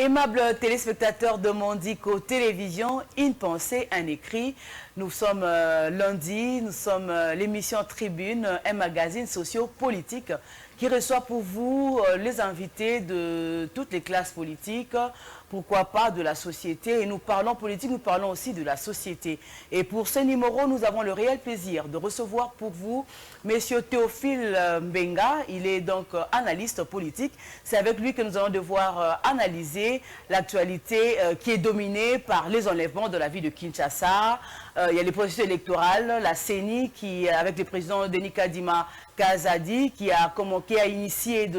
Aimables téléspectateurs de Mondico Télévision, une pensée, un écrit. Nous sommes lundi, nous sommes l'émission Tribune, un magazine socio-politique qui reçoit pour vous les invités de toutes les classes politiques, pourquoi pas de la société. Et nous parlons politique, nous parlons aussi de la société. Et pour ce numéro, nous avons le réel plaisir de recevoir pour vous Monsieur Théophile Mbenga. Il est donc analyste politique. C'est avec lui que nous allons devoir analyser l'actualité qui est dominée par les enlèvements de la ville de Kinshasa. Il y a les processus électoraux, la CENI qui, avec le président Denis Kadima Kazadi, qui a initié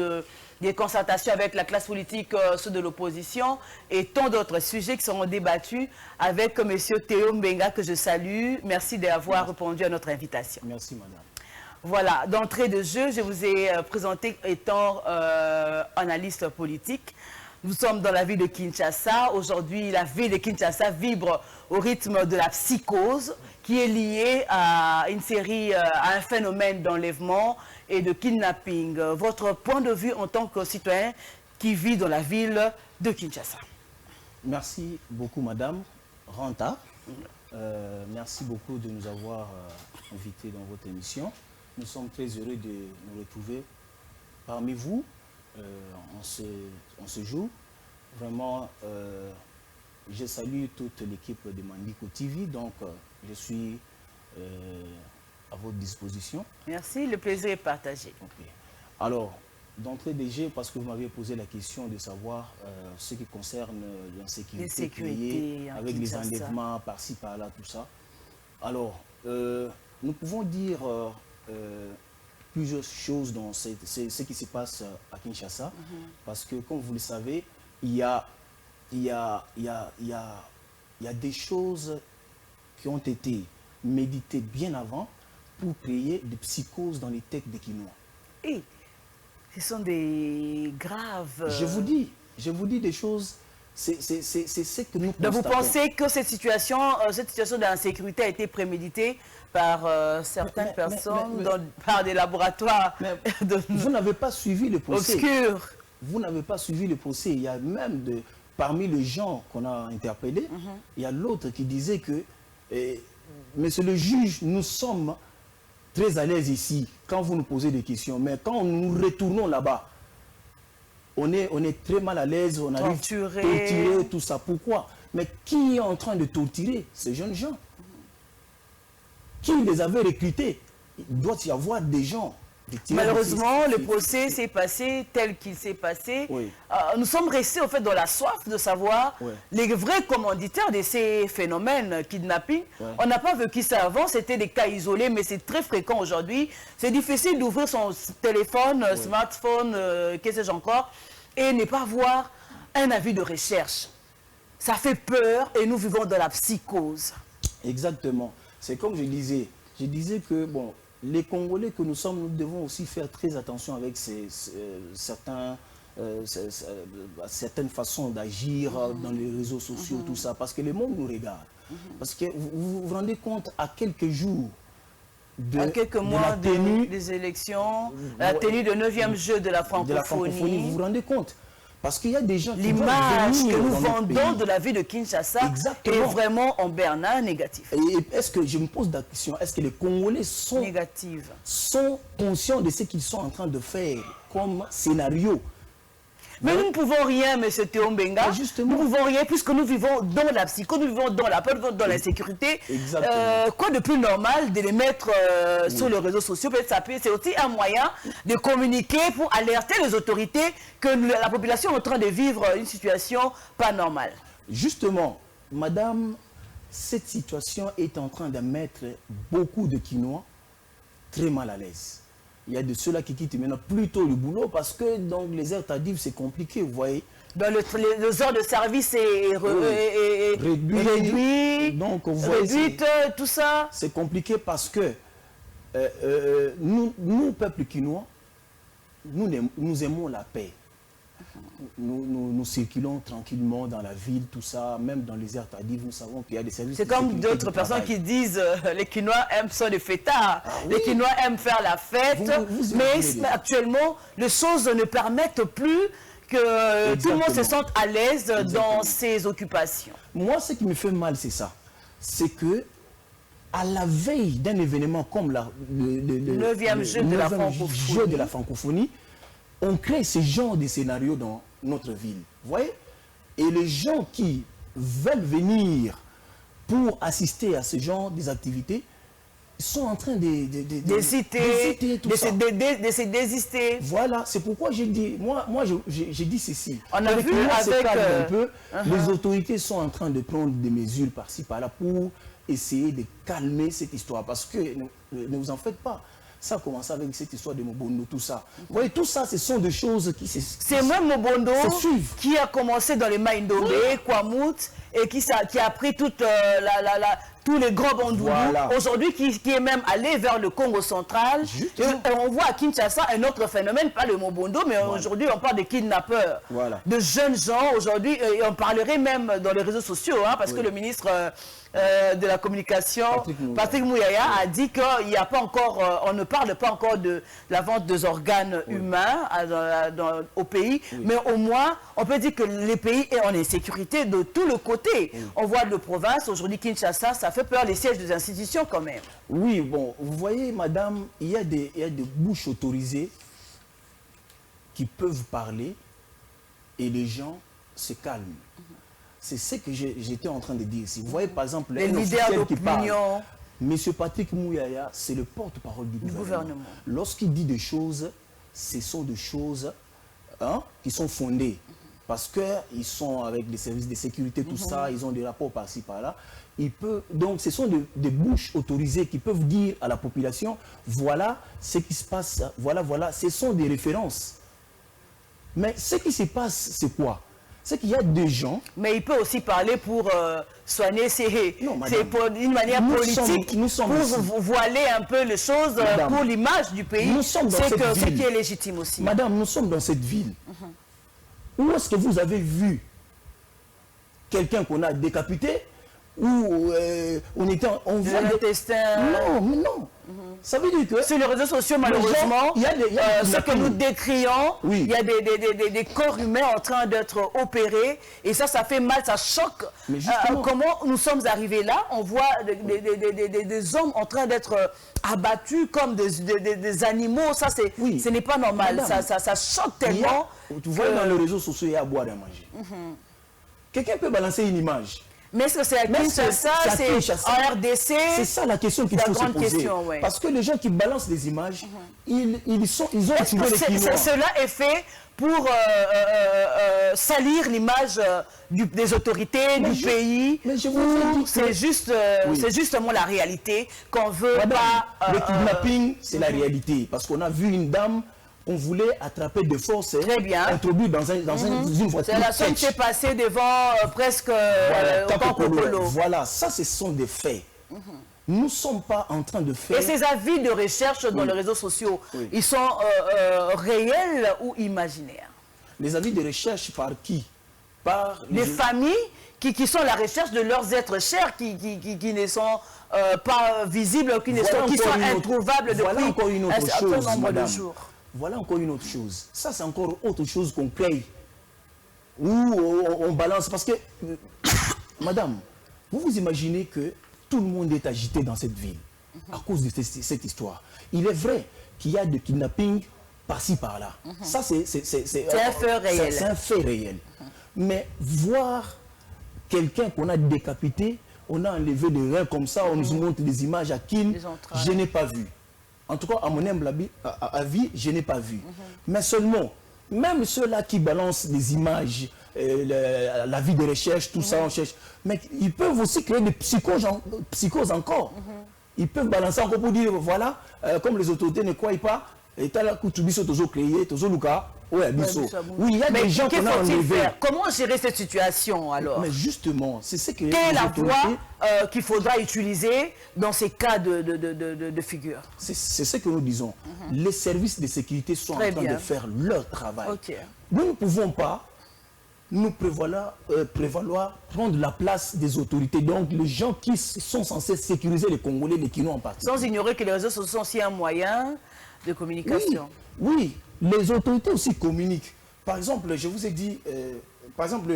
des concertations avec la classe politique ceux de l'opposition et tant d'autres sujets qui seront débattus avec M. Théo Mbenga que je salue. Merci d'avoir répondu à notre invitation. Merci, madame. Voilà, d'entrée de jeu, je vous ai présenté étant analyste politique. Nous sommes dans la ville de Kinshasa. Aujourd'hui, la ville de Kinshasa vibre au rythme de la psychose qui est liée à une série, à un phénomène d'enlèvement et de kidnapping. Votre point de vue en tant que citoyen qui vit dans la ville de Kinshasa. Merci beaucoup, madame Ranta. Merci beaucoup de nous avoir invités dans votre émission. Nous sommes très heureux de nous retrouver parmi vous en ce jour. Vraiment, je salue toute l'équipe de Mondico TV, donc je suis à votre disposition. Merci, le plaisir est partagé. Okay. Alors, d'entrée de jeu, parce que vous m'avez posé la question de savoir ce qui concerne l'insécurité créée avec les enlèvements par-ci, par-là, tout ça. Alors, nous pouvons dire plusieurs choses dans ce qui se passe à Kinshasa, parce que, comme vous le savez, il y a des choses qui ont été méditées bien avant pour créer des psychoses dans les têtes des Kinois. Et ce sont des graves... Je vous dis des choses, c'est ce que nous constatons. Donc vous pensez que cette situation d'insécurité a été préméditée par certaines personnes, par des laboratoires vous n'avez pas suivi le procès. Obscurs. Vous n'avez pas suivi le procès. Il y a même parmi les gens qu'on a interpellés, il y a l'autre qui disait que, monsieur le juge, nous sommes très à l'aise ici quand vous nous posez des questions, mais quand nous retournons là-bas, on est très mal à l'aise, on arrive torturer, tout ça. Pourquoi? Mais qui est en train de torturer ces jeunes gens? Qui les avait recrutés? Il doit y avoir des gens. Malheureusement, le procès s'est passé tel qu'il s'est passé. Oui. Nous sommes restés au fait dans la soif de savoir les vrais commanditaires de ces phénomènes kidnapping. On n'a pas vécu ça avant, c'était des cas isolés, mais c'est très fréquent aujourd'hui. C'est difficile d'ouvrir son téléphone, smartphone, qu'est-ce que j'ai encore, et ne pas voir un avis de recherche. Ça fait peur et nous vivons dans la psychose. Exactement. C'est comme je disais que, bon, les Congolais que nous sommes, nous devons aussi faire très attention avec certaines façons d'agir dans les réseaux sociaux, tout ça, parce que le monde nous regarde. Parce que vous vous rendez compte, à quelques jours à quelques mois des élections, la tenue de 9e jeu de la francophonie. Vous vous rendez compte? Parce qu'il y a des gens qui l'image que nous vendons de la ville de Kinshasa est vraiment en bernard négatif. Et est-ce que, je me pose la question, est-ce que les Congolais sont conscients de ce qu'ils sont en train de faire comme scénario? Mais nous ne pouvons rien, M. Théo Mbenga. Nous ne pouvons rien puisque nous vivons dans la psycho, nous vivons dans la peur, dans l'insécurité. Quoi de plus normal de les mettre sur les réseaux sociaux? C'est aussi un moyen de communiquer pour alerter les autorités que la population est en train de vivre une situation pas normale. Justement, madame, cette situation est en train de mettre beaucoup de Kinois très mal à l'aise. Il y a de ceux-là qui quittent maintenant plutôt le boulot parce que donc, les heures tardives, c'est compliqué, vous voyez. Dans les heures de service est réduit, donc, réduite, tout ça. C'est compliqué parce que nous, peuple quinois, nous aimons la paix. Nous circulons tranquillement dans la ville, tout ça, même dans les aires tardives, nous savons qu'il y a des services. C'est comme d'autres personnes qui disent les Quinois aiment ça les fêtards, les Quinois aiment faire la fête, mais actuellement, les choses ne permettent plus que tout le monde se Exactement. sente à l'aise dans Exactement. ses occupations. Moi, ce qui me fait mal, c'est ça. C'est que, à la veille d'un événement comme le 9e jeu de la 9e francophonie. jeu de la francophonie, on crée ce genre de scénario dans notre ville. Vous voyez? Et les gens qui veulent venir pour assister à ce genre d'activités sont en train D'hésiter, tout de ça. se désister. Voilà, c'est pourquoi j'ai dit, j'ai dit ceci. On a vu Moi, c'est avec, calme un peu. Les autorités sont en train de prendre des mesures par-ci, par-là pour essayer de calmer cette histoire. Parce que, ne vous en faites pas, ça a commencé avec cette histoire de Mobondo, tout ça. Vous voyez, tout ça, ce sont des choses qui C'est même Mobondo se suivent. qui a commencé dans les Maïndombe, Kwamout, et qui a pris toute tous les grands bandoulous, Voilà. aujourd'hui qui est même allé vers le Congo central. Et on voit à Kinshasa un autre phénomène, pas le Mobondo, mais aujourd'hui on parle de kidnappeurs, de jeunes gens aujourd'hui, et on parlerait même dans les réseaux sociaux, hein, parce que le ministre de la communication, Patrick Mouyaya, a dit qu'il n'y a pas encore, on ne parle pas encore de la vente des organes humains au pays, mais au moins on peut dire que les pays est en insécurité de tout le côté. On voit de province, aujourd'hui Kinshasa, ça fait peur les sièges des institutions quand même. Oui, bon, vous voyez, madame, il y a des bouches autorisées qui peuvent parler et les gens se calment. C'est ce que j'étais en train de dire ici. Vous voyez, par exemple, les leaders d'opinion. Monsieur Patrick Mouyaya, c'est le porte-parole du gouvernement. Lorsqu'il dit des choses, ce sont des choses qui sont fondées. Parce qu'ils sont avec des services de sécurité, tout ça, ils ont des rapports par-ci, par-là. Donc, ce sont des bouches autorisées qui peuvent dire à la population, voilà ce qui se passe, voilà, ce sont des références. Mais ce qui se passe, c'est quoi? C'est qu'il y a des gens... Mais il peut aussi parler pour soigner d'une manière politique, pour voiler un peu les choses, pour l'image du pays. C'est ce qui est légitime aussi. Madame, nous sommes dans cette ville. Où est-ce que vous avez vu quelqu'un qu'on a décapité ou on voit l'intestin? Non, mais non. Ça veut dire que... Sur les réseaux sociaux, malheureusement, ce que nous décrions, il y a des corps humains en train d'être opérés. Et ça fait mal, ça choque. Comment nous sommes arrivés là? On voit des hommes en train d'être abattus comme des animaux. Ça, ce n'est pas normal. Ça choque tellement. Tu vois, dans les réseaux sociaux, il y a à boire et à manger. Quelqu'un peut balancer une image. Mais est-ce que c'est à Kinshasa, c'est en RDC? C'est ça la question qu'il faut se poser. Parce que les gens qui balancent des images, ils ont activé les Quinois. Cela est fait pour salir l'image des autorités, du pays. Mais je vous dis c'est justement la réalité qu'on veut pas... le kidnapping, c'est la réalité. Parce qu'on a vu une dame... On voulait attraper de force, introduire dans une voiture. C'est la seule qui est passée devant presque Voilà, ça ce sont des faits. Nous ne sommes pas en train de faire... Et ces avis de recherche dans les réseaux sociaux, ils sont réels ou imaginaires? Les avis de recherche par qui? Par les familles qui sont à la recherche de leurs êtres chers, qui ne sont pas visibles, qui sont introuvables depuis un certain nombre de jours. Voilà encore une autre chose. Ça, c'est encore autre chose qu'on crée. Où on balance. Parce que, madame, vous imaginez que tout le monde est agité dans cette ville à cause de cette histoire. Il est vrai qu'il y a des kidnappings par-ci, par-là. Ça, c'est un fait réel. C'est un fait réel. Mais voir quelqu'un qu'on a décapité, on a enlevé des reins comme ça, on nous montre des images à Kin, je n'ai pas vu. En tout cas, à mon humble avis, je n'ai pas vu. Mais seulement, même ceux-là qui balancent des images, la vie de recherche, tout ça, on cherche. Mais ils peuvent aussi créer des psychoses encore. Ils peuvent balancer encore pour dire, voilà, comme les autorités ne croient pas, et t'as la coutubiso toujours créé, toujours Luka, oui, il y a des gens qu'on a enlevés. Comment gérer cette situation alors? Mais justement, c'est ce que... Quelle est la voie qu'il faudra utiliser dans ces cas de figure? C'est ce que nous disons. Les services de sécurité sont en train de faire leur travail. Nous ne pouvons pas nous prévaloir prendre la place des autorités, donc les gens qui sont censés sécuriser les Congolais, les Quinois en particulier. Sans ignorer que les réseaux sociaux sont aussi un moyen de communication. Oui, les autorités aussi communiquent. par exemple, je vous ai dit, par exemple,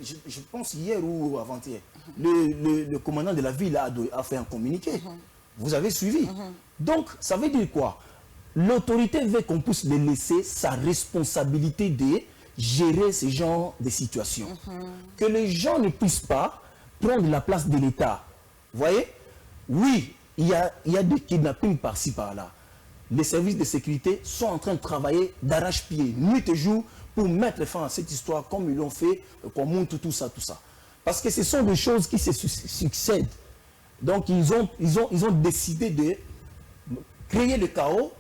je pense hier ou avant-hier, le commandant de la ville a fait un communiqué. Vous avez suivi. Donc, ça veut dire quoi? L'autorité veut qu'on puisse les laisser sa responsabilité de gérer ce genre de situation. Que les gens ne puissent pas prendre la place de l'État. Vous voyez? Oui, il y a des kidnappings par-ci, par-là. Les services de sécurité sont en train de travailler d'arrache-pied, nuit et jour, pour mettre fin à cette histoire comme ils l'ont fait, qu'on montre tout ça, tout ça. Parce que ce sont des choses qui se succèdent. Donc, ils ont décidé de créer le chaos,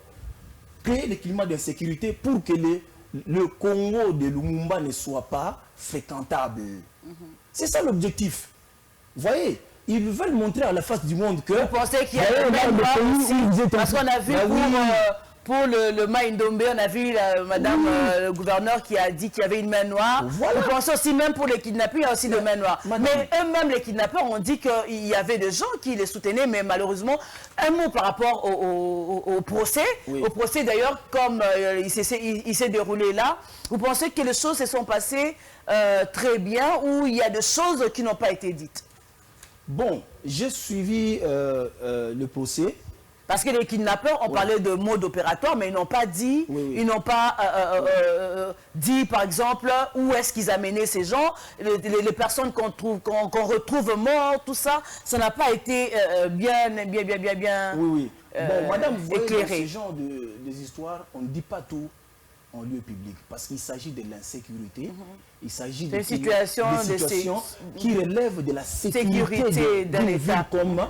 créer le climat d'insécurité pour que le Congo de Lumumba ne soit pas fréquentable. C'est ça l'objectif. Vous voyez, ils veulent montrer à la face du monde que... Vous pensez qu'il y a le même droit aussi? Parce qu'on a vu pour le Maïndombe, on a vu madame le gouverneur qui a dit qu'il y avait une main noire. Voilà. Vous pensez aussi même pour les kidnappés, il y a aussi de main noire. Mais eux-mêmes, les kidnappeurs, ont dit qu'il y avait des gens qui les soutenaient, mais malheureusement, un mot par rapport au procès. Au procès d'ailleurs, comme il s'est déroulé là, vous pensez que les choses se sont passées très bien ou il y a des choses qui n'ont pas été dites? Bon, j'ai suivi le procès. Parce que les kidnappeurs ont parlé de mode opératoire, mais ils n'ont pas dit, ils n'ont pas dit, par exemple, où est-ce qu'ils amenaient ces gens, les personnes qu'on retrouve mortes, tout ça, ça n'a pas été bien bon, madame, vous voyez, éclairé. Dans ce genre des histoires, on ne dit pas tout en lieu public, parce qu'il s'agit de l'insécurité, il s'agit des situations qui relèvent de la sécurité d'un État comme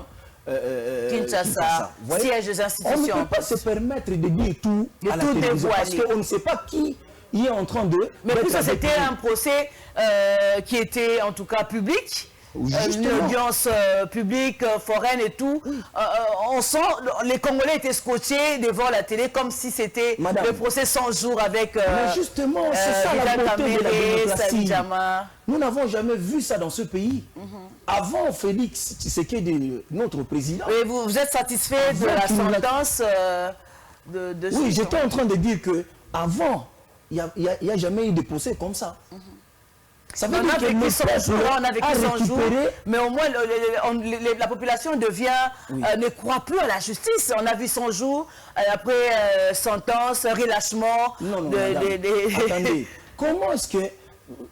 Kinshasa, siège des institutions. On ne peut pas se permettre de dire tout à la télévision, parce qu'on ne sait pas qui est en train de... Mais puisque c'était un procès qui était en tout cas public, une audience publique, foraine et tout, on sent, les Congolais étaient scotchés devant la télé comme si c'était le procès 100 jours avec mais justement, c'est ça la beauté de la démocratie. Nous n'avons jamais vu ça dans ce pays. Avant Félix Tshisekedi, notre président... Et vous êtes satisfait de la sentence de Oui, j'étais en train de dire qu'avant, il n'y a jamais eu de procès comme ça. Ça veut dire que on a vécu 100 jours, mais au moins la population ne croit plus à la justice. On a vu 100 jours, après sentence, relâchement. Non, attendez, comment est-ce que...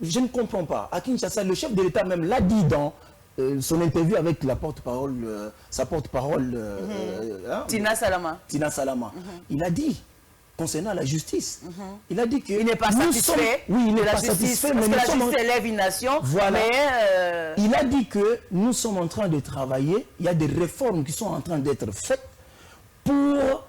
Je ne comprends pas. À Kinshasa, le chef de l'État même l'a dit dans son interview avec la porte-parole, sa porte-parole... Tina Salama. Il a dit... concernant la justice. Il a dit qu'il n'est pas satisfait de la justice, parce que la justice élève une nation. Voilà. Il a dit que nous sommes en train de travailler, il y a des réformes qui sont en train d'être faites pour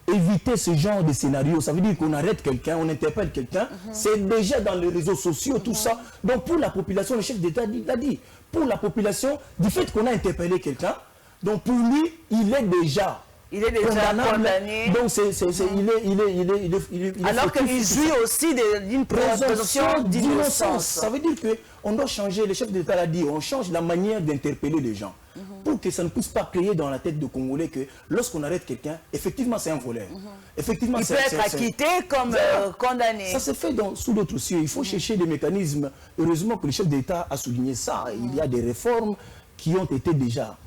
éviter ce genre de scénario. Ça veut dire qu'on arrête quelqu'un, on interpelle quelqu'un, c'est déjà dans les réseaux sociaux, tout ça. Donc pour la population, le chef d'État l'a dit, pour la population, du fait qu'on a interpellé quelqu'un, donc pour lui, il est déjà condamné. Donc alors qu'il jouit aussi d'une présomption d'innocence. Ça veut dire qu'on doit changer, le chef d'État l'a dit, on change la manière d'interpeller les gens. Pour que ça ne puisse pas créer dans la tête de Congolais que lorsqu'on arrête quelqu'un, effectivement c'est un voleur. Effectivement, il peut être acquitté comme condamné. Ça se fait sous d'autres cieux. Il faut chercher des mécanismes. Heureusement que le chef d'État a souligné ça. Il y a des réformes qui ont été déjà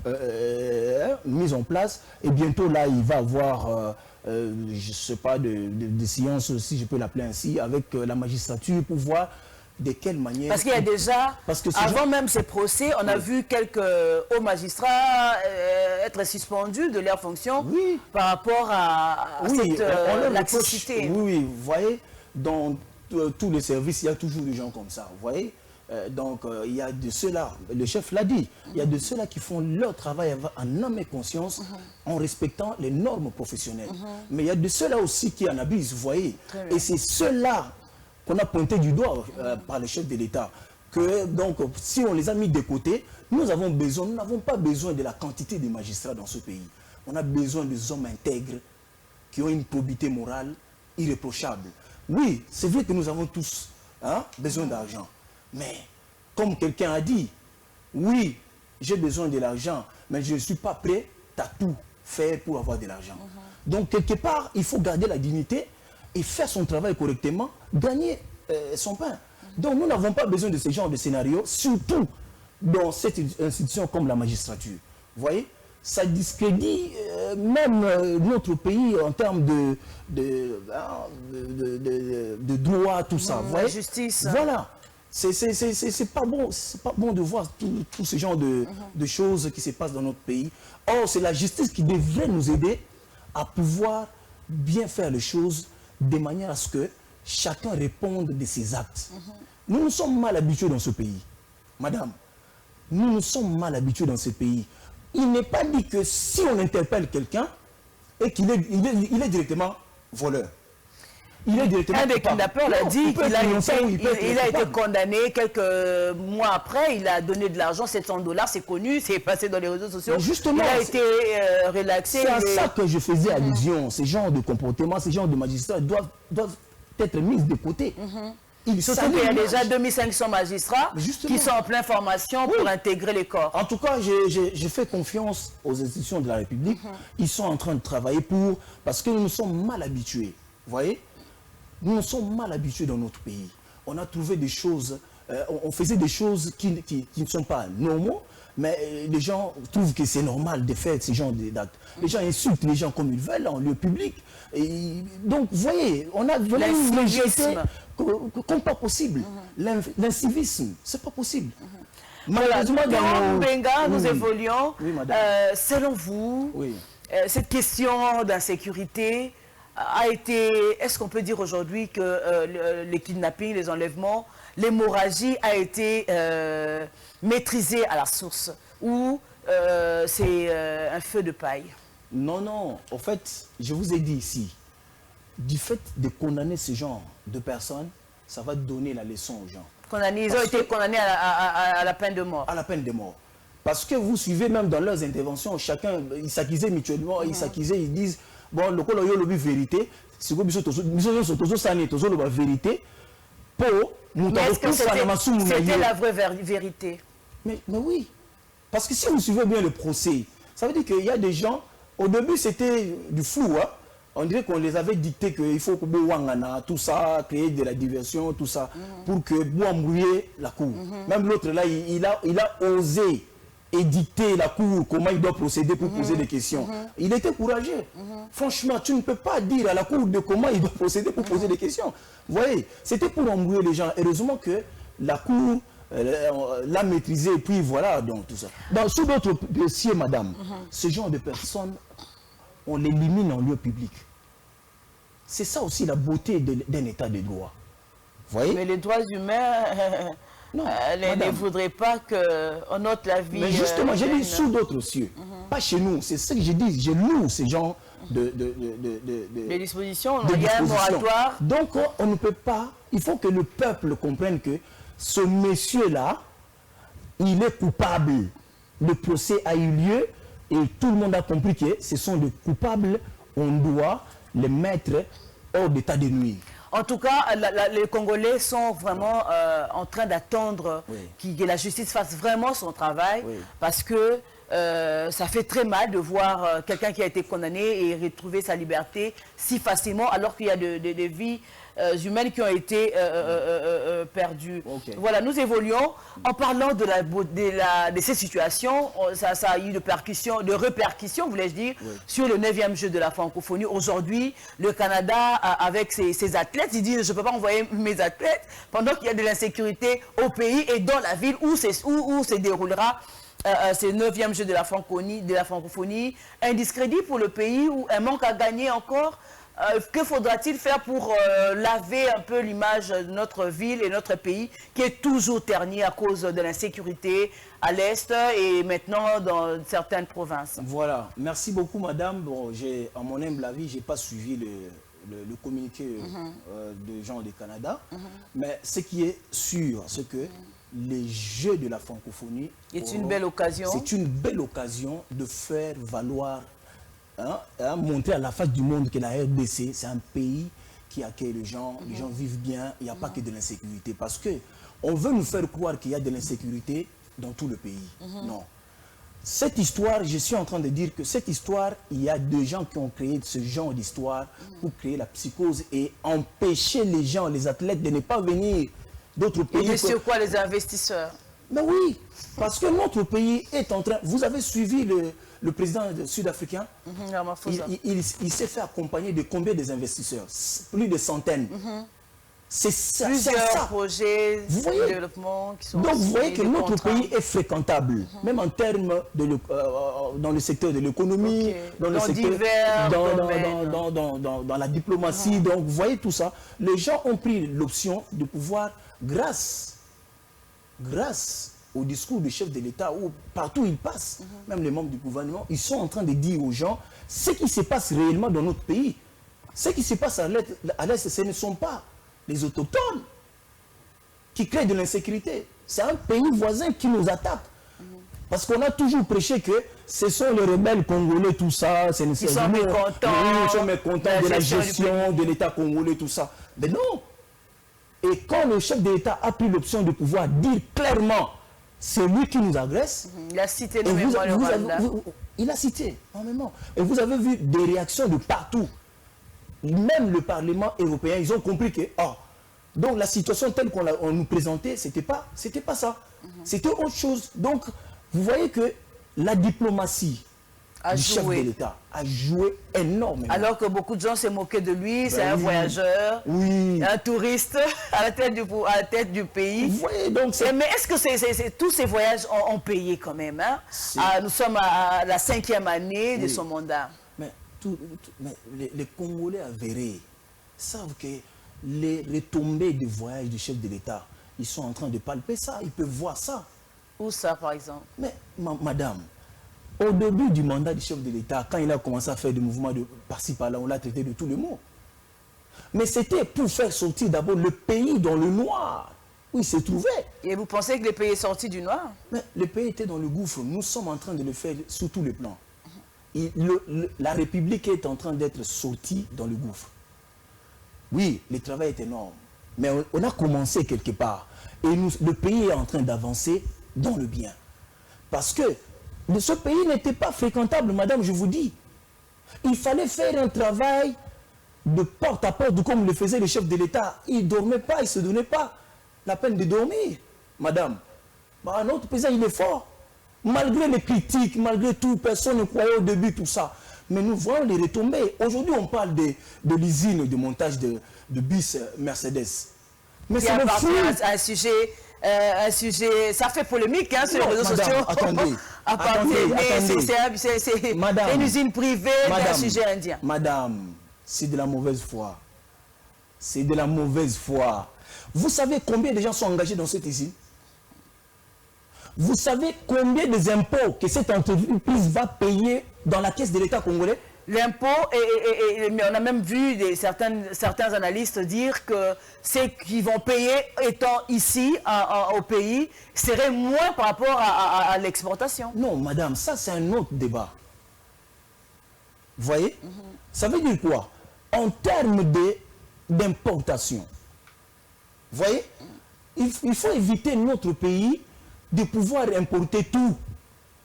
mises en place. Et bientôt, là, il va avoir, je ne sais pas, des séances, si je peux l'appeler ainsi, avec la magistrature pour voir de quelle manière... Parce qu'il y a déjà, avant même ces procès, on a vu quelques hauts magistrats être suspendus de leurs fonctions par rapport à cette laxité. Oui, vous voyez, dans tous les services, il y a toujours des gens comme ça, vous voyez. Donc, il y a de ceux-là, le chef l'a dit, il y a de ceux-là qui font leur travail en âme et conscience, en respectant les normes professionnelles. Mais il y a de ceux-là aussi qui en abusent, vous voyez. Et c'est ceux-là qu'on a pointé du doigt par le chef de l'État. Que, donc, si on les a mis de côté, nous n'avons pas besoin de la quantité de magistrats dans ce pays. On a besoin des hommes intègres, qui ont une probité morale irréprochable. Oui, c'est vrai que nous avons tous besoin d'argent. Mais, comme quelqu'un a dit, oui, j'ai besoin de l'argent, mais je ne suis pas prêt à tout faire pour avoir de l'argent. Donc, quelque part, il faut garder la dignité et faire son travail correctement, gagner son pain. Donc nous n'avons pas besoin de ce genre de scénario, surtout dans cette institution comme la magistrature. Vous voyez, ça discrédite même notre pays en termes de droit, tout ça. Vous voyez, justice. Voilà. C'est pas bon de voir tout ce genre de choses qui se passent dans notre pays. Or, c'est la justice qui devrait nous aider à pouvoir bien faire les choses de manière à ce que chacun réponde de ses actes. Nous nous sommes mal habitués dans ce pays. Madame, nous nous sommes mal habitués dans ce pays. Il n'est pas dit que si on interpelle quelqu'un et qu'il est directement voleur. Il est directement un des kidnappeurs l'a dit qu'il a été condamné quelques mois après, il a donné de l'argent, $700, c'est connu, c'est passé dans les réseaux sociaux. Justement, il a été relaxé. C'est à ça que je faisais allusion. Ces genres de comportements, ces genres de magistrats doivent être mis de côté. Surtout qu'il y a déjà 2500 magistrats qui sont en pleine formation pour intégrer les corps. En tout cas, je fais confiance aux institutions de la République. Ils sont en train de travailler parce que nous nous sommes mal habitués. Vous voyez, nous nous sommes mal habitués dans notre pays. On a trouvé des choses, on faisait des choses qui ne sont pas normaux, mais les gens trouvent que c'est normal de faire ce genre d'actes. Les gens insultent les gens comme ils veulent en lieu public. Et donc, vous voyez, on a vraiment une légèreté comme pas possible. L'incivisme, c'est pas possible. Malheureusement, dans Benga, nous évoluons. Oui, madame. Selon vous, cette question d'insécurité a été, est-ce qu'on peut dire aujourd'hui que les kidnappings, les enlèvements, l'hémorragie a été maîtrisée à la source ou c'est un feu de paille? Non, non. En fait, je vous ai dit ici, du fait de condamner ce genre de personnes, ça va donner la leçon aux gens. Ils ont été condamnés à la peine de mort. À la peine de mort. Parce que vous suivez même dans leurs interventions, chacun, ils s'accusaient mutuellement, ils s'accusaient, ils disent, bon, le col a eu vérité, c'est que la vérité, pour mais est-ce que c'était la vraie vérité? Mais oui. Parce que si vous suivez bien le procès, ça veut dire qu'il y a des gens, au début c'était du flou, hein? On dirait qu'on les avait dicté qu'il faut que Wangana, tout ça, créer de la diversion, tout ça, pour que mouiller la cour. Même l'autre là, il a osé édicter la cour, comment il doit procéder pour poser des questions. Il était courageux. Franchement, tu ne peux pas dire à la cour de comment il doit procéder pour poser des questions. Vous voyez, c'était pour embrouiller les gens. Heureusement que la cour l'a maîtrisé et puis voilà, donc tout ça. Sous d'autres dossiers, madame, ce genre de personnes, on l'élimine en lieu public. C'est ça aussi la beauté d'un état de droit. Vous voyez? Mais les droits humains ne voudraient pas qu'on ôte la vie. Mais justement, j'ai dit sous d'autres cieux. Pas chez nous. C'est ce que j'ai dit. Je loue ces gens les dispositions. Il y a un moratoire. Donc, on ne peut pas. Il faut que le peuple comprenne que ce monsieur-là, il est coupable. Le procès a eu lieu. Et tout le monde a compris que ce sont des coupables, on doit les mettre hors d'état de nuire. En tout cas, les Congolais sont vraiment en train d'attendre que la justice fasse vraiment son travail parce que ça fait très mal de voir quelqu'un qui a été condamné et retrouver sa liberté si facilement alors qu'il y a des vies humaines qui ont été perdues. Voilà, nous évoluons en parlant de ces situations. Ça a eu de répercussions, voulais-je dire, sur le 9e jeu de la francophonie. Aujourd'hui, le Canada, avec ses athlètes, il dit « je ne peux pas envoyer mes athlètes pendant qu'il y a de l'insécurité au pays et dans la ville où se déroulera ce 9e jeu de la francophonie. Un discrédit pour le pays ou un manque à gagner encore. Que faudra-t-il faire pour laver un peu l'image de notre ville et notre pays qui est toujours terni à cause de l'insécurité à l'Est et maintenant dans certaines provinces? Voilà. Merci beaucoup, madame. Bon, à mon humble avis, je n'ai pas suivi le communiqué de Jean du Canada. Mais ce qui est sûr, c'est que les Jeux de la francophonie... C'est une belle occasion. C'est une belle occasion de faire valoir... montrer à la face du monde que la RDC, c'est un pays qui accueille les gens vivent bien, il n'y a pas que de l'insécurité. Parce qu'on veut nous faire croire qu'il y a de l'insécurité dans tout le pays. Non. Cette histoire, je suis en train de dire que cette histoire, il y a des gens qui ont créé ce genre d'histoire pour créer la psychose et empêcher les gens, les athlètes, de ne pas venir d'autres pays. Et sur quoi les investisseurs? Mais oui, parce que notre pays est en train... Vous avez suivi le président sud-africain? Il s'est fait accompagner de combien des investisseurs? Plus de centaines. C'est ça. Plusieurs projets de développement qui sont... Donc vous voyez que notre pays est fréquentable, même en termes de dans le secteur de l'économie, dans le secteur, dans la diplomatie. Donc vous voyez tout ça. Les gens ont pris l'option de pouvoir, grâce au discours du chef de l'État, où partout où ils passent, même les membres du gouvernement, ils sont en train de dire aux gens ce qui se passe réellement dans notre pays. Ce qui se passe à l'Est, ce ne sont pas les autochtones qui créent de l'insécurité. C'est un pays voisin qui nous attaque. Parce qu'on a toujours prêché que ce sont les rebelles congolais, tout ça. Ils sont mécontents de la gestion de l'État congolais, tout ça. Mais non. Et quand le chef de l'État a pris l'option de pouvoir dire clairement c'est lui qui nous agresse, il a cité nommément le Rwanda. Il a cité énormément. Et vous avez vu des réactions de partout. Même le Parlement européen, ils ont compris que, donc la situation telle qu'on nous présentait, c'était pas ça. C'était autre chose. Donc, vous voyez que la diplomatie du chef de l'État a joué énormément. Alors que beaucoup de gens s'est moqué de lui, c'est un voyageur, un touriste à la tête du pays. Vous voyez, donc mais est-ce que tous ces voyages ont payé quand même, hein? Nous sommes à la 5e année de son mandat. Mais les Congolais avérés savent que les retombées du voyage du chef de l'État, ils sont en train de palper ça, ils peuvent voir ça. Où ça, par exemple? Mais, madame, au début du mandat du chef de l'État, quand il a commencé à faire des mouvements de par-ci par-là, on l'a traité de tous les mots. Mais c'était pour faire sortir d'abord le pays dans le noir, où il se trouvait. Et vous pensez que le pays est sorti du noir? Mais le pays était dans le gouffre. Nous sommes en train de le faire sous tous les plans. La République est en train d'être sortie dans le gouffre. Oui, le travail est énorme. Mais on a commencé quelque part. Et le pays est en train d'avancer dans le bien. Parce que ce pays n'était pas fréquentable, madame, je vous dis. Il fallait faire un travail de porte à porte, comme le faisait le chef de l'État. Il ne dormait pas, il ne se donnait pas la peine de dormir, madame. Notre président, il est fort. Malgré les critiques, malgré tout, personne ne croyait au début tout ça. Mais nous voyons les retombées. Aujourd'hui, on parle de l'usine de montage de bus Mercedes. Mais c'est le fruit. Un sujet, ça fait polémique hein, sur les réseaux sociaux. Attendez. C'est une usine privée d'un sujet indien. Madame, c'est de la mauvaise foi. C'est de la mauvaise foi. Vous savez combien de gens sont engagés dans cette usine? Vous savez combien des impôts que cette entreprise va payer dans la caisse de l'État congolais? L'impôt, mais on a même vu certains analystes dire que ceux qui vont payer étant ici au pays serait moins par rapport à l'exportation. Non, madame, ça c'est un autre débat. Vous voyez? Ça veut dire quoi? En termes d'importation, vous voyez? Il faut éviter notre pays de pouvoir importer tout,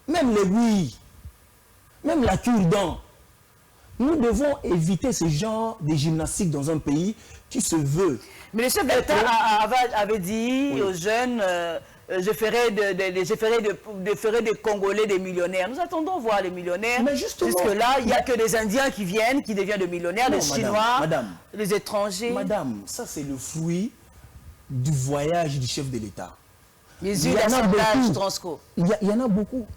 même l'aiguille, même la cure-dent. Nous devons éviter ce genre de gymnastique dans un pays qui se veut. Mais le chef d'État avait dit aux jeunes, je ferai des Congolais des millionnaires. Nous attendons voir les millionnaires. Mais justement, jusque-là, il n'y a que des Indiens qui viennent, qui deviennent des millionnaires, des Chinois, des étrangers. Madame, ça c'est le fruit du voyage du chef de l'État. Les îles d'assemblage Transco. Il y en a beaucoup.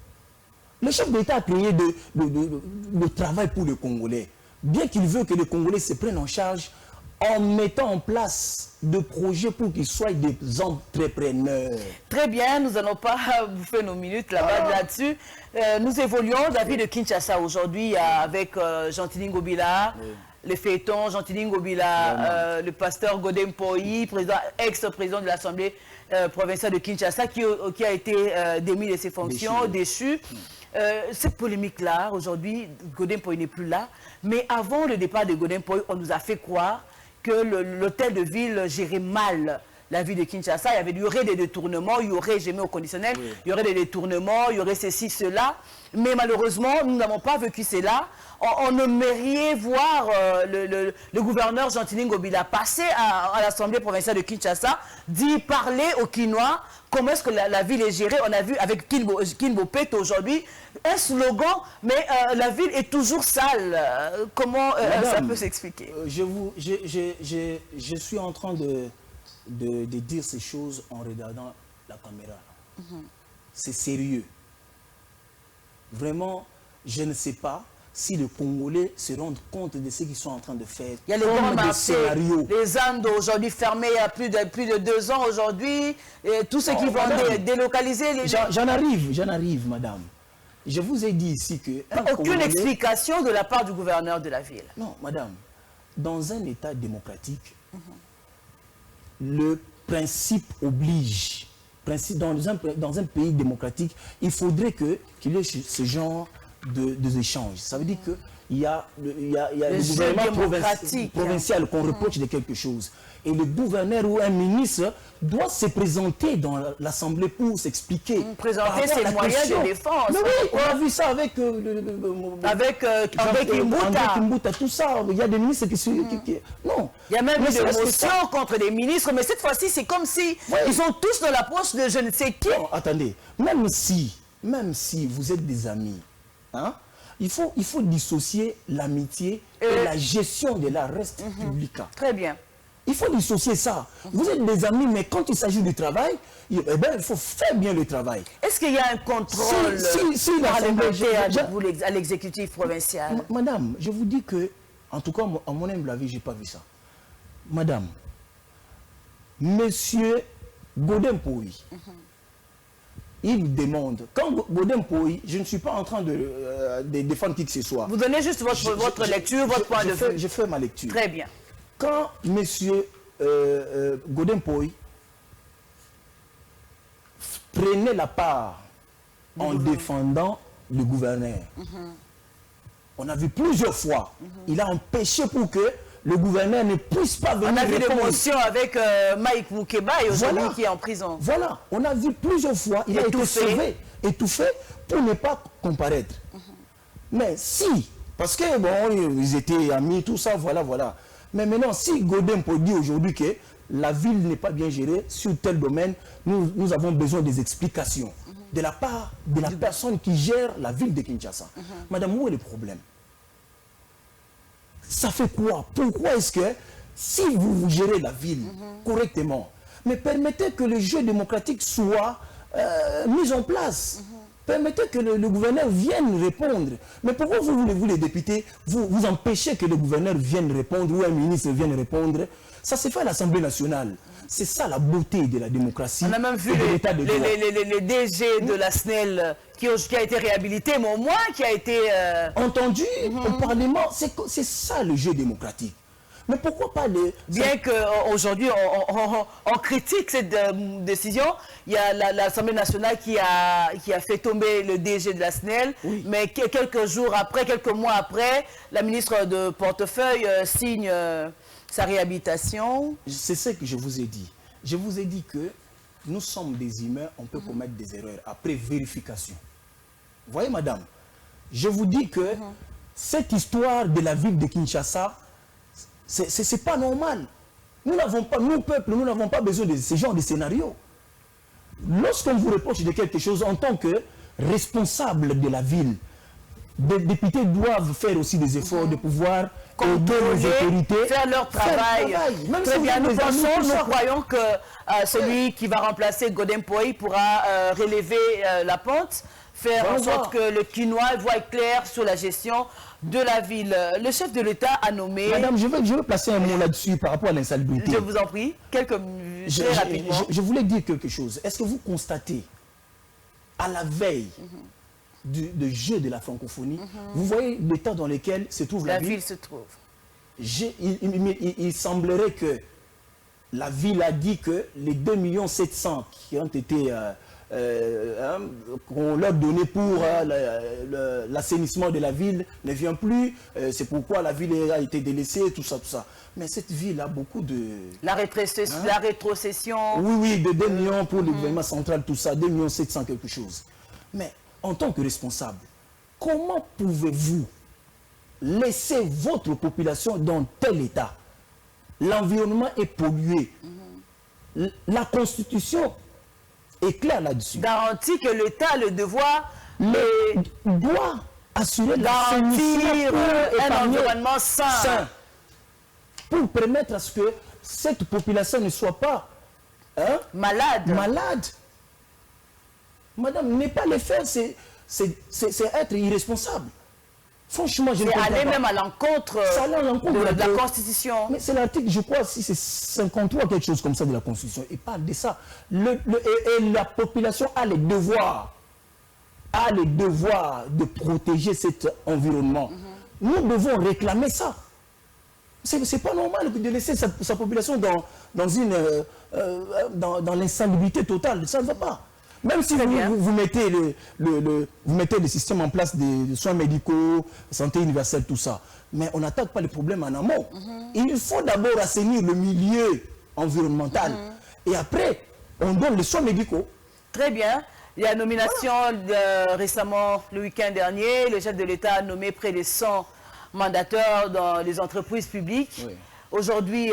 Le chef d'État a créé le travail pour les Congolais. Bien qu'il veut que les Congolais se prennent en charge en mettant en place des projets pour qu'ils soient des entrepreneurs. Très bien, nous n'allons pas bouffer nos minutes là-dessus. Nous évoluons dans la ville de Kinshasa aujourd'hui avec Gentili Ngobila, le feuilleton Gentili Ngobila, le pasteur Godem Poyi, ex-président de l'Assemblée provinciale de Kinshasa, qui a été démis de ses fonctions, déchu. Cette polémique-là, aujourd'hui, Godem Poyi n'est plus là. Mais avant le départ de Godem Poyi, on nous a fait croire que l'hôtel de ville gérait mal la ville de Kinshasa. Il y aurait des détournements, il y aurait, j'ai mis au conditionnel, il y aurait des détournements, il y aurait ceci, cela. Mais malheureusement, nous n'avons pas vécu cela. On ne méritait voir le gouverneur Gentilin Ngobila passer à l'Assemblée provinciale de Kinshasa, d'y parler aux Kinois comment est-ce que la ville est gérée. On a vu avec Kinbo Pet aujourd'hui un slogan, mais la ville est toujours sale. Comment ça peut s'expliquer? Je suis en train de dire ces choses en regardant la caméra. C'est sérieux. Vraiment, je ne sais pas si les Congolais se rendent compte de ce qu'ils sont en train de faire. Il y a les grands marchés, les Andes aujourd'hui fermés il y a plus de 2 ans aujourd'hui, tous ceux qui vont délocaliser les... J'en arrive, madame. Je vous ai dit ici que... Aucune explication de la part du gouverneur de la ville. Non, madame. Dans un État démocratique, le principe oblige. Dans un pays démocratique, il faudrait qu'il y ait ce genre d'échanges. Ça veut dire qu'il y a le gouvernement provincial qu'on reproche de quelque chose. Et le gouverneur ou un ministre doit se présenter dans l'Assemblée pour s'expliquer. Présenter ses moyens de défense. Mais oui, on a vu ça avec Kimbuta, tout ça. Il y a des ministres qui... Non. Il y a même eu des motions contre des ministres, mais cette fois-ci, c'est comme si ils sont tous dans la poche de je ne sais qui. Non, attendez, même si vous êtes des amis, hein, il faut dissocier l'amitié et la gestion de la reste publique. Très bien. Il faut dissocier ça. Vous êtes des amis, mais quand il s'agit du travail, il faut faire bien le travail. Est-ce qu'il y a un contrôle à l'exécutif provincial? Madame, je vous dis que, en tout cas, à mon humble avis, je n'ai pas vu ça. Madame, Monsieur Godin Poui, il demande, quand Godin Poui, je ne suis pas en train de défendre qui que ce soit. Vous donnez juste votre lecture, votre point de vue. Je fais ma lecture. Très bien. Quand M. Godin Poui prenait la part en défendant le gouverneur, on a vu plusieurs fois, il a empêché pour que le gouverneur ne puisse pas venir répondre. On a vu des motions avec Mike Moukeba et aujourd'hui qui est en prison. Voilà, on a vu plusieurs fois, il a été sauvé, étouffé pour ne pas comparaître. Mais si, parce que bon, ils étaient amis, tout ça, voilà. Mais maintenant, si Godin peut dire aujourd'hui que la ville n'est pas bien gérée sur tel domaine, nous avons besoin des explications de la part de la personne qui gère la ville de Kinshasa. Madame, où est le problème? Ça fait quoi? Pourquoi est-ce que, si vous gérez la ville correctement, mais permettez que le jeu démocratique soit mis en place? Permettez que le gouverneur vienne répondre. Mais pourquoi vous les députés, vous empêchez que le gouverneur vienne répondre ou un ministre vienne répondre? Ça se fait à l'Assemblée nationale. C'est ça la beauté de la démocratie. On a même vu les DG de la SNEL qui a été réhabilité, mais au moins qui a été... entendu au Parlement. C'est ça le jeu démocratique. Mais pourquoi pas les... Bien qu'aujourd'hui, on critique cette décision, il y a l'Assemblée nationale qui a fait tomber le DG de la SNEL, mais quelques mois après, la ministre de portefeuille signe sa réhabilitation. C'est ce que je vous ai dit. Je vous ai dit que nous sommes des humains, on peut commettre des erreurs après vérification. Vous voyez, madame, je vous dis que cette histoire de la ville de Kinshasa, c'est pas normal. Nous n'avons pas, nous peuple, nous n'avons pas besoin de ce genre de scénario. Lorsqu'on vous reproche de quelque chose en tant que responsable de la ville, les députés doivent faire aussi des efforts de pouvoir aider les autorités, faire leur travail. Très bien, nous croyons que celui qui va remplacer Godin Poui pourra relever la pente, faire en sorte que le Quinois voit clair sur la gestion de la ville. Le chef de l'État a nommé... Madame, je veux placer un mot là-dessus par rapport à l'insalubrité. Je vous en prie, très rapidement. Je voulais dire quelque chose. Est-ce que vous constatez, à la veille du jeu de la francophonie, vous voyez l'état dans lequel se trouve la ville? La ville se trouve. Il semblerait que la ville a dit que les 2 700 000 qui ont été qu'on leur donnait pour l'assainissement de la ville ne vient plus. C'est pourquoi la ville a été délaissée, tout ça, tout ça. Mais cette ville a beaucoup de... La rétrocession. Oui, oui, de 2 millions pour le gouvernement central, tout ça, 2 millions 700 quelque chose. Mais en tant que responsable, comment pouvez-vous laisser votre population dans tel état? L'environnement est pollué. La Constitution est claire là-dessus. Garantit que l'État a le devoir doit assurer garantir un environnement sain. Pour permettre à ce que cette population ne soit pas malade. Madame, ne pas le faire, c'est être irresponsable. Franchement, je ne comprends pas. C'est aller même à l'encontre de la Constitution. Mais c'est l'article, je crois, si c'est 53, quelque chose comme ça de la Constitution. Il parle de ça. Et la population a le devoir de protéger cet environnement. Nous devons réclamer ça. C'est pas normal de laisser sa population dans l'insalubrité totale. Ça ne va pas. Même si vous mettez le système en place des soins médicaux, santé universelle, tout ça. Mais on n'attaque pas les problèmes en amont. Il faut d'abord assainir le milieu environnemental. Et après, on donne les soins médicaux. Très bien. Il y a nomination récemment, le week-end dernier, le chef de l'État a nommé près de 100 mandateurs dans les entreprises publiques. Oui. Aujourd'hui,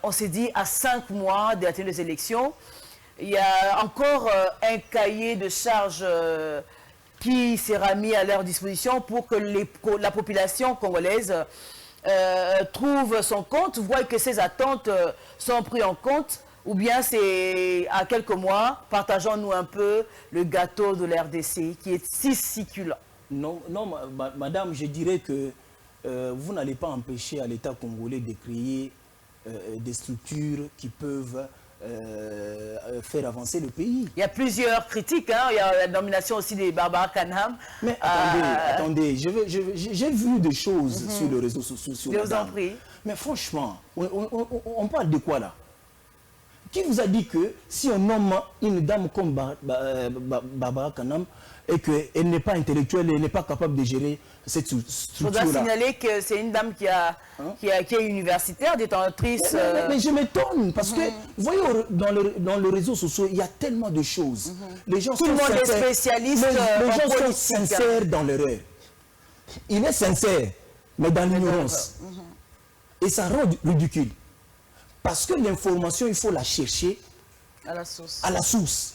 on s'est dit à 5 mois de la tenue des élections, il y a encore un cahier de charges qui sera mis à leur disposition pour que la population congolaise trouve son compte, voit que ses attentes sont prises en compte, ou bien c'est à quelques mois, partageons-nous un peu le gâteau de la RDC qui est si succulent. Non, madame, je dirais que vous n'allez pas empêcher à l'État congolais de créer des structures qui peuvent faire avancer le pays. Il y a plusieurs critiques, hein. Il y a la nomination aussi des Barbara Kanam. Mais attendez, j'ai vu des choses sur les réseaux sociaux. Je vous en prie. Mais franchement, on parle de quoi là? Qui vous a dit que si on nomme une dame comme Barbara Kanam et qu'elle n'est pas intellectuelle, elle n'est pas capable de gérer cette structure-là? Je dois signaler que c'est une dame qui est universitaire, détentrice... Mais je m'étonne parce que, vous voyez, dans les réseaux sociaux, il y a tellement de choses. Les gens Tout le monde est spécialiste les gens sont sincères dans l'erreur. Il est sincère, mais dans l'ignorance. Et ça rend ridicule. Parce que l'information, il faut la chercher à la source.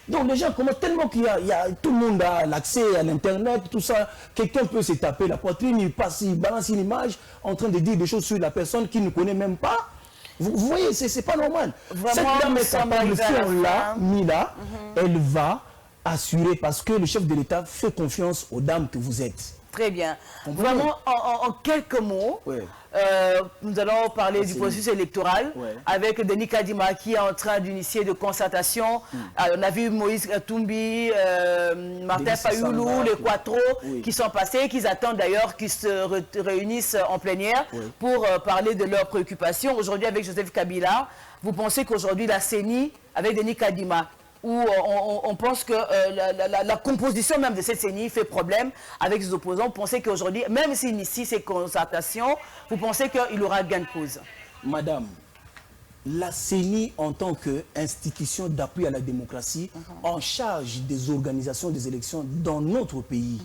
Donc les gens commencent tellement qu'il y a tout le monde a l'accès à l'internet, tout ça. Quelqu'un peut se taper la poitrine, il balance une image en train de dire des choses sur la personne qu'il ne connaît même pas. Vous voyez, c'est pas normal. Vraiment, cette dame est capable, si on l'a mis là, elle va assurer parce que le chef de l'État fait confiance aux dames que vous êtes. Très bien. Vraiment, en quelques mots, nous allons parler du processus électoral avec Denis Kadima qui est en train d'initier de concertation. On a vu Moïse Toumbi, Martin Fayoulou, les Quattro qui sont passés, qui attendent d'ailleurs qu'ils se réunissent en plénière pour parler de leurs préoccupations. Aujourd'hui, avec Joseph Kabila, vous pensez qu'aujourd'hui, la CENI, avec Denis Kadima, où on pense que la composition même de cette CENI fait problème avec les opposants. Vous pensez qu'aujourd'hui, même s'il initie ces concertations, vous pensez qu'il aura gain de cause? Madame, la CENI en tant qu'institution d'appui à la démocratie en charge des organisations des élections dans notre pays,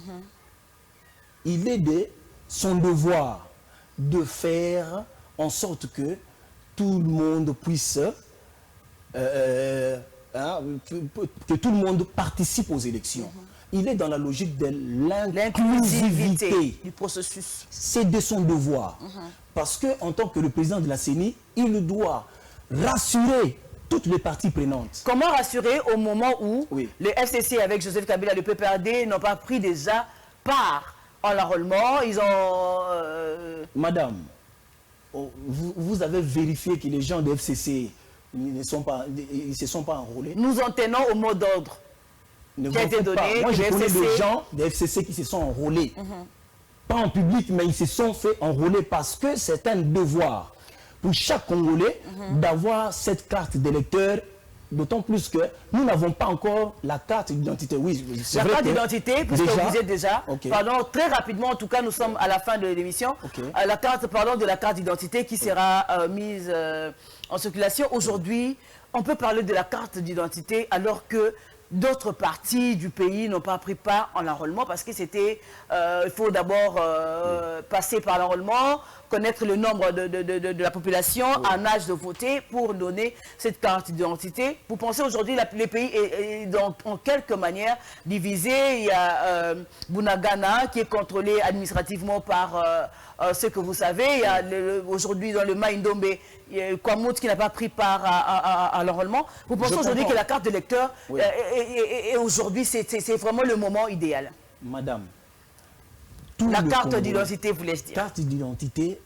il est de son devoir de faire en sorte que tout le monde puisse... que tout le monde participe aux élections. Il est dans la logique de l'inclusivité du processus. C'est de son devoir. Parce qu'en tant que le président de la CENI, il doit rassurer toutes les parties prenantes. Comment rassurer au moment où le FCC avec Joseph Kabila, le PPRD, n'ont pas pris déjà part en l'enrôlement? Ils ont... Madame, vous avez vérifié que les gens de FCC... ils ne se sont pas enrôlés. Nous en tenons au mot d'ordre qui a été donné. Moi, je connais des gens des FCC qui se sont enrôlés. Pas en public, mais ils se sont fait enrôler parce que c'est un devoir pour chaque Congolais d'avoir cette carte d'électeur d'autant plus que nous n'avons pas encore la carte d'identité. Oui, c'est la vrai carte que d'identité, puisque vous êtes déjà, Ok. pardon, très rapidement, en tout cas, nous sommes à la fin de l'émission. Ok. La carte, parlons de la carte d'identité qui sera mise en circulation. Aujourd'hui, on peut parler de la carte d'identité alors que d'autres parties du pays n'ont pas pris part en enrôlement parce que c'était, il faut d'abord passer par l'enrôlement, connaître le nombre de la population en âge de voter pour donner cette carte d'identité. Vous pensez aujourd'hui les pays est en quelque manière divisé. Il y a Bunagana qui est contrôlé administrativement par ce que vous savez. Il y a aujourd'hui dans le Maïndombe, Kwamout qui n'a pas pris part à l'enrôlement. Vous pensez aujourd'hui que la carte de lecteur, et aujourd'hui, c'est vraiment le moment idéal? Madame, la carte d'identité, vous laisse dire. Carte d'identité,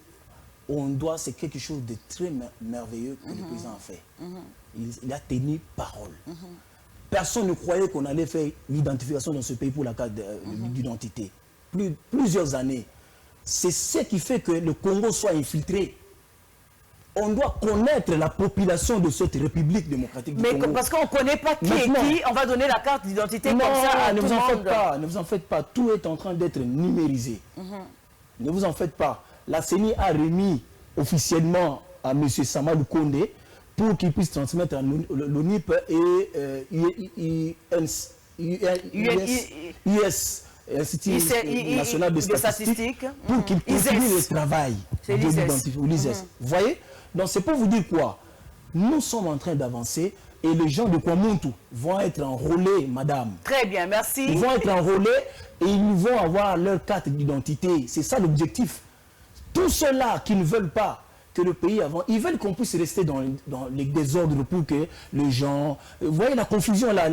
c'est quelque chose de très merveilleux que le président a fait. Il a tenu parole. Personne ne croyait qu'on allait faire l'identification dans ce pays pour la carte d'identité. Plusieurs années. C'est ce qui fait que le Congo soit infiltré. On doit connaître la population de cette République démocratique du Congo. Mais parce qu'on ne connaît pas qui est qui, on va donner la carte d'identité comme ça à tout le monde. Ne vous en faites pas. Tout est en train d'être numérisé. Ne vous en faites pas. La CENI a remis officiellement à M. Samadou Kondé pour qu'il puisse transmettre à l'ONIP et US, Institut national de statistiques, pour qu'il continue le travail de l'identification. Vous voyez? Donc c'est pour vous dire quoi? Nous sommes en train d'avancer et les gens de Kwamuntu vont être enrôlés, madame. Très bien, merci. Ils vont être enrôlés et ils vont avoir leur carte d'identité. C'est ça l'objectif. Tous ceux-là qui ne veulent pas que le pays avance, ils veulent qu'on puisse rester dans les désordres pour que les gens... Vous voyez la confusion là. Un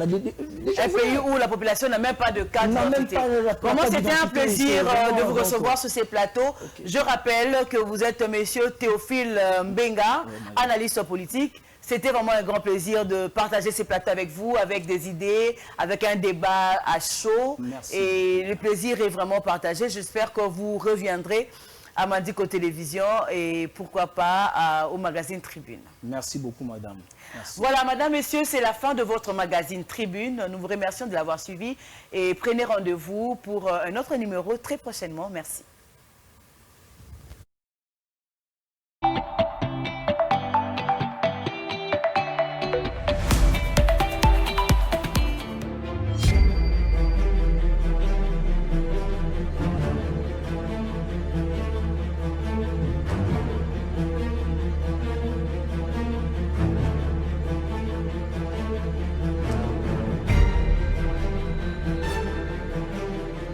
pays où la population n'a même pas de carte d'identité. Vraiment, c'était un plaisir de vous recevoir sur ces plateaux. Je rappelle que vous êtes monsieur Théophile Mbenga, analyste politique. C'était vraiment un grand plaisir de partager ces plateaux avec vous, avec des idées, avec un débat à chaud. Merci. Et le plaisir est vraiment partagé. J'espère que vous reviendrez à Mandiko Télévision et pourquoi pas au magazine Tribune. Merci beaucoup, madame. Merci. Voilà, madame, messieurs, c'est la fin de votre magazine Tribune. Nous vous remercions de l'avoir suivi et prenez rendez-vous pour un autre numéro très prochainement. Merci.